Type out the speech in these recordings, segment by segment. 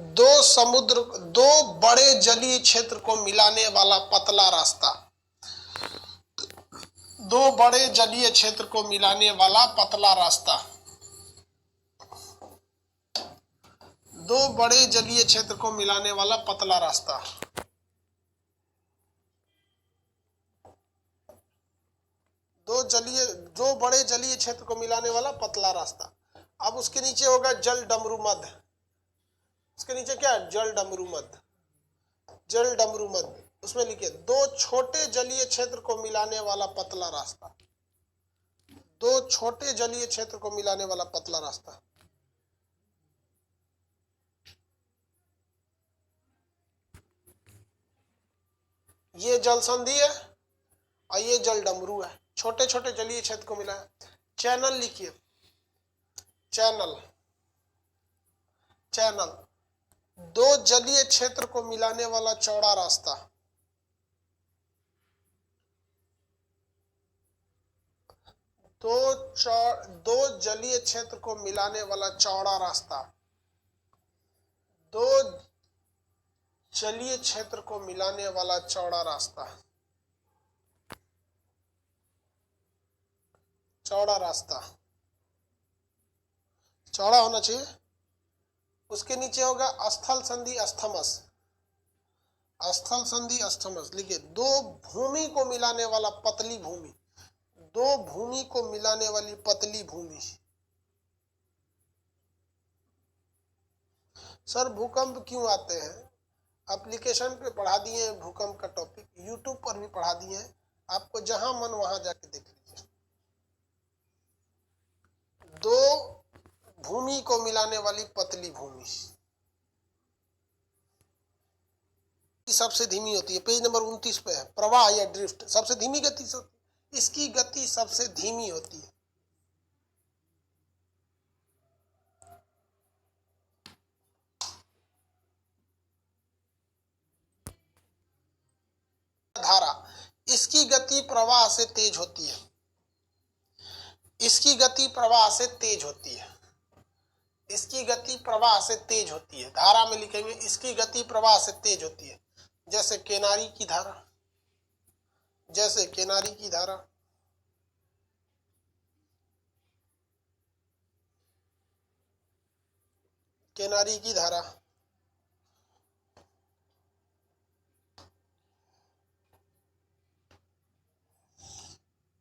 दो बड़े जलीय क्षेत्र को मिलाने वाला पतला रास्ता। दो बड़े जलीय क्षेत्र को मिलाने वाला पतला रास्ता। दो बड़े जलीय क्षेत्र को मिलाने वाला पतला रास्ता। दो बड़े जलीय क्षेत्र को मिलाने वाला पतला रास्ता। अब उसके नीचे होगा जल डमरू मध्य। उसके नीचे क्या है? जल डमरू मध्य। जल डमरू मध्य। उसमें लिखिए दो छोटे जलीय क्षेत्र को मिलाने वाला पतला रास्ता। दो छोटे जलीय क्षेत्र को मिलाने वाला पतला रास्ता। ये जल संधि है और ये जल डमरू है। छोटे छोटे जलीय क्षेत्र को मिला है। चैनल लिखिए, चैनल। चैनल दो जलीय क्षेत्र को मिलाने वाला चौड़ा रास्ता। दो जलीय क्षेत्र को मिलाने वाला चौड़ा रास्ता। दो जलीय क्षेत्र को मिलाने वाला चौड़ा रास्ता। चौड़ा रास्ता चौड़ा होना चाहिए। उसके नीचे होगा स्थल संधि अस्थमस। स्थल संधि अस्थमस लिखिए दो भूमि को मिलाने वाला पतली भूमि। दो भूमि को मिलाने वाली पतली भूमि। सर भूकंप क्यों आते हैं? एप्लीकेशन पे पढ़ा दिए हैं भूकंप का टॉपिक, यूट्यूब पर भी पढ़ा दिए हैं, आपको जहां मन वहां जाके देख लीजिए। दो भूमि को मिलाने वाली पतली भूमि सबसे धीमी होती है। पेज नंबर 29 पे है। प्रवाह या ड्रिफ्ट सबसे धीमी गति से, इसकी गति सबसे धीमी होती है। धारा, इसकी गति प्रवाह से तेज होती है। इसकी गति प्रवाह से तेज होती है। इसकी गति प्रवाह से तेज होती है। धारा में लिखेंगे इसकी गति प्रवाह से तेज होती है। जैसे केनारी की धारा, जैसे केनारी की धारा। केनारी की धारा।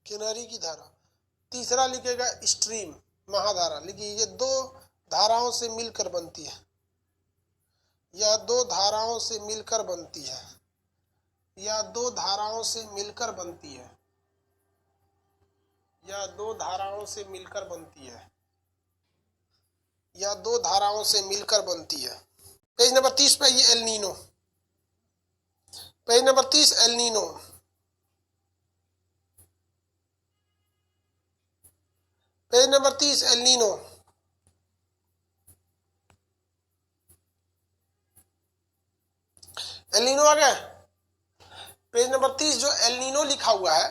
केनारी की धारा। तीसरा लिखेगा स्ट्रीम, महाधारा। लिखिए ये दो धाराओं से मिलकर बनती है। यह दो धाराओं से मिलकर बनती है। यह दो धाराओं से मिलकर बनती है। यह दो धाराओं से मिलकर बनती है। यह दो धाराओं से मिलकर बनती है। पेज नंबर 30 पे ये El Nino. Page number 30 El Nino. Page number 30 El Nino. El Nino आ गया। पेज नंबर 30 जो एल नीनो लिखा हुआ है,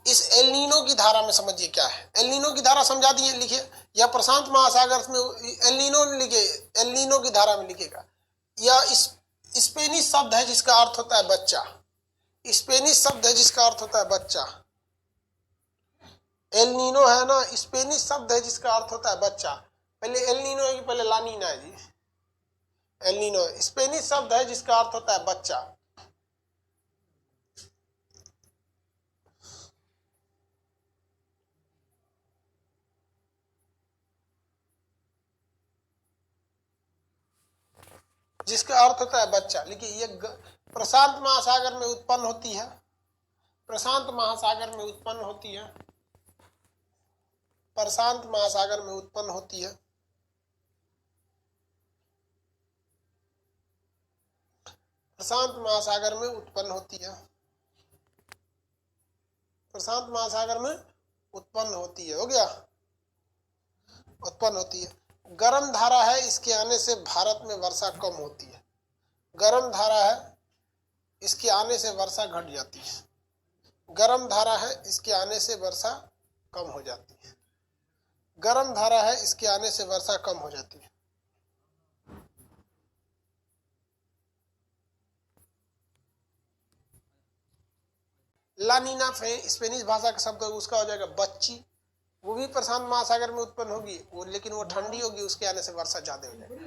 इस एल नीनो की धारा में समझिए क्या है। एल नीनो की धारा समझा दिए, लिखिए या प्रशांत महासागर में एल नीनो लिखे, एल नीनो की धारा में लिखेगा। यह स्पेनिश शब्द है जिसका अर्थ होता है बच्चा। स्पेनिश शब्द है जिसका अर्थ होता है बच्चा। एल नीनो है ना, स्पेनिश शब्द है जिसका अर्थ होता है बच्चा। पहले एल नीनो है कि पहले ला नीना है जी? एल नीनो स्पेनिश शब्द है जिसका अर्थ होता है बच्चा। जिसका अर्थ होता है बच्चा। लिखिए ये प्रशांत महासागर में उत्पन्न होती है। प्रशांत महासागर में उत्पन्न होती है। प्रशांत महासागर में उत्पन्न होती है। प्रशांत महासागर में उत्पन्न होती है। प्रशांत महासागर में उत्पन्न होती है। हो गया, उत्पन्न होती है। गर्म धारा है, इसके आने से भारत में वर्षा कम होती है। गर्म धारा है, इसके आने से वर्षा घट जाती है। गर्म धारा है, इसके आने से वर्षा कम हो जाती है। गर्म धारा है, इसके आने से वर्षा कम हो जाती है। ला नीना स्पेनिश भाषा का शब्द होगा, उसका हो जाएगा बच्ची, वो भी प्रशांत महासागर में उत्पन्न होगी वो, लेकिन वो ठंडी होगी, उसके आने से वर्षा ज्यादा हो जाएगी।